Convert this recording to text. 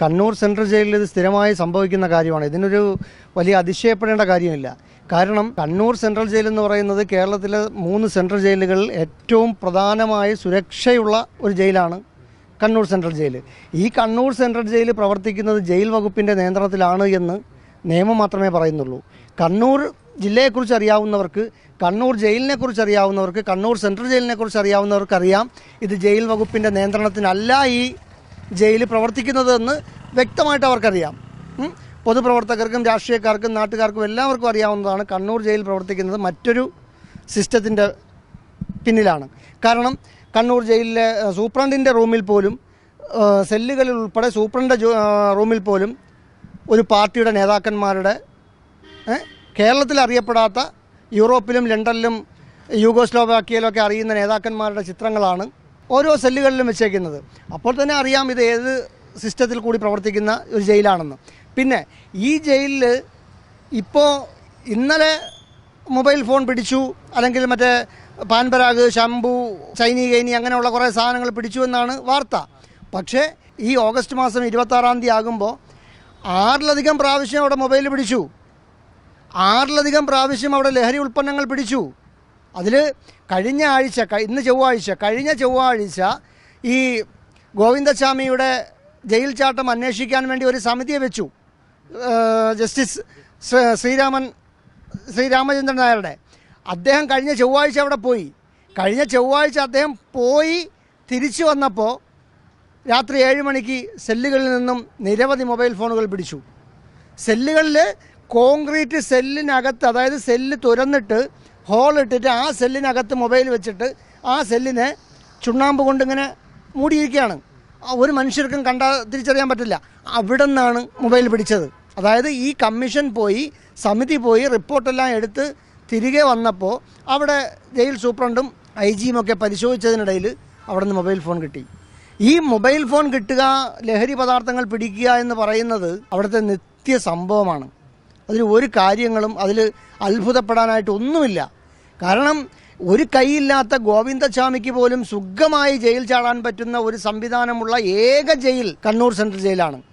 Kannur central ജയിലിൽ ഇത് സ്ഥിരമായി സംഭവിക്കുന്ന കാര്യമാണ്. ഇതിനൊരു വലിയ അതിശയപ്പെടേണ്ട കാര്യമില്ല. കാരണം കണ്ണൂർ സെൻട്രൽ ജയിൽ എന്ന് പറയുന്നത് കേരളത്തിലെ 3 സെൻട്രൽ ജയിലുകളിൽ ഏറ്റവും പ്രധാനമായ സുരക്ഷയുള്ള ഒരു ജയിലാണ് കണ്ണൂർ സെൻട്രൽ ജയിൽ. ഈ കണ്ണൂർ സെൻട്രൽ ജയിൽ പ്രവർത്തിക്കുന്നത് ജയിൽ വകുപ്പിൻ്റെ നിയന്ത്രണത്തിലാണ് എന്ന് നിയമം മാത്രമേ പറയുന്നുള്ളൂ. കണ്ണൂർ ജില്ലയെക്കുറിച്ച് അറിയാവുന്നവർക്ക്, കണ്ണൂർ ജയിലിനെക്കുറിച്ച് അറിയാവുന്നവർക്ക്, കണ്ണൂർ സെൻട്രൽ ജയിലിനെക്കുറിച്ച് അറിയാവുന്നവർക്കറിയാം ഇത് ജയിൽ വകുപ്പിൻ്റെ നിയന്ത്രണത്തിനല്ല ഈ ജയിൽ പ്രവർത്തിക്കുന്നത് എന്ന് വ്യക്തമായിട്ട് അവർക്കറിയാം. പൊതുപ്രവർത്തകർക്കും രാഷ്ട്രീയക്കാർക്കും നാട്ടുകാർക്കും എല്ലാവർക്കും അറിയാവുന്നതാണ് കണ്ണൂർ ജയിൽ പ്രവർത്തിക്കുന്നത് മറ്റൊരു സിസ്റ്റത്തിൻ്റെ പിന്നിലാണ്. കാരണം കണ്ണൂർ ജയിലിലെ സൂപ്രണ്ടിൻ്റെ റൂമിൽ പോലും, സെല്ലുകളിൽ ഉൾപ്പെടെ സൂപ്രണ്ട് റൂമിൽ പോലും ഒരു പാർട്ടിയുടെ നേതാക്കന്മാരുടെ, കേരളത്തിൽ അറിയപ്പെടാത്ത യൂറോപ്പിലും ലണ്ടനിലും യൂഗോസ്ലോവാക്യയിലൊക്കെ അറിയുന്ന നേതാക്കന്മാരുടെ ചിത്രങ്ങളാണ് ഓരോ സെല്ലുകളിലും വെച്ചേക്കുന്നത്. അപ്പോൾ തന്നെ അറിയാം ഇത് ഏത് സിസ്റ്റത്തിൽ കൂടി പ്രവർത്തിക്കുന്ന ഒരു ജയിലാണെന്ന്. പിന്നെ ഈ ജയിലിൽ ഇപ്പോൾ ഇന്നലെ മൊബൈൽ ഫോൺ പിടിച്ചു, അല്ലെങ്കിൽ മറ്റേ പാൻപരാഗ്, ശംഭു, ചൈനീകൈനി അങ്ങനെയുള്ള കുറേ സാധനങ്ങൾ പിടിച്ചു എന്നാണ് വാർത്ത. പക്ഷേ ഈ ഓഗസ്റ്റ് മാസം 26-ാം തീയതി ആകുമ്പോൾ 6-ലധികം പ്രാവശ്യം അവിടെ മൊബൈൽ പിടിച്ചു, 6-ലധികം പ്രാവശ്യം അവിടെ ലഹരി ഉൽപ്പന്നങ്ങൾ പിടിച്ചു. അതിൽ കഴിഞ്ഞ ചൊവ്വാഴ്ച ഈ ഗോവിന്ദസ്വാമിയുടെ ജയിൽ ചാട്ടം അന്വേഷിക്കാൻ വേണ്ടി ഒരു സമിതിയെ വെച്ചു. ജസ്റ്റിസ് ശ്രീരാമചന്ദ്രൻ നായരുടെ അദ്ദേഹം കഴിഞ്ഞ ചൊവ്വാഴ്ച അവിടെ പോയി. കഴിഞ്ഞ ചൊവ്വാഴ്ച അദ്ദേഹം പോയി തിരിച്ചു വന്നപ്പോൾ രാത്രി 7 മണിക്ക് സെല്ലുകളിൽ നിന്നും നിരവധി മൊബൈൽ ഫോണുകൾ പിടിച്ചു. സെല്ലുകളിൽ കോൺക്രീറ്റ് സെല്ലിനകത്ത്, അതായത് സെല്ല് തുരന്നിട്ട് ഹോളിട്ടിട്ട് ആ സെല്ലിനകത്ത് മൊബൈൽ വെച്ചിട്ട് ആ സെല്ലിനെ ചുണ്ണാമ്പ് കൊണ്ടിങ്ങനെ മൂടിയിരിക്കുകയാണ്. ഒരു മനുഷ്യർക്കും തിരിച്ചറിയാൻ പറ്റില്ല. അവിടെ നിന്നാണ് മൊബൈൽ പിടിച്ചത്. അതായത് ഈ കമ്മീഷൻ പോയി, സമിതി പോയി, റിപ്പോർട്ടെല്ലാം എടുത്ത് തിരികെ വന്നപ്പോൾ അവിടെ ജയിൽ സൂപ്രണ്ടും IG-യും ഒക്കെ പരിശോധിച്ചതിനിടയിൽ അവിടെ നിന്ന് മൊബൈൽ ഫോൺ കിട്ടി. ഈ മൊബൈൽ ഫോൺ കിട്ടുക, ലഹരി പദാർത്ഥങ്ങൾ പിടിക്കുക എന്ന് പറയുന്നത് അവിടുത്തെ നിത്യ സംഭവമാണ്. അതിൽ ഒരു കാര്യങ്ങളും അതിൽ അത്ഭുതപ്പെടാനായിട്ട് ഒന്നുമില്ല. കാരണം ഒരു കൈയില്ലാത്ത ഗോവിന്ദസ്വാമിക്ക് പോലും സുഖമായി ജയിൽ ചാടാൻ പറ്റുന്ന ഒരു സംവിധാനമുള്ള ഏക ജയിൽ കണ്ണൂർ സെൻട്രൽ ജയിലാണ്.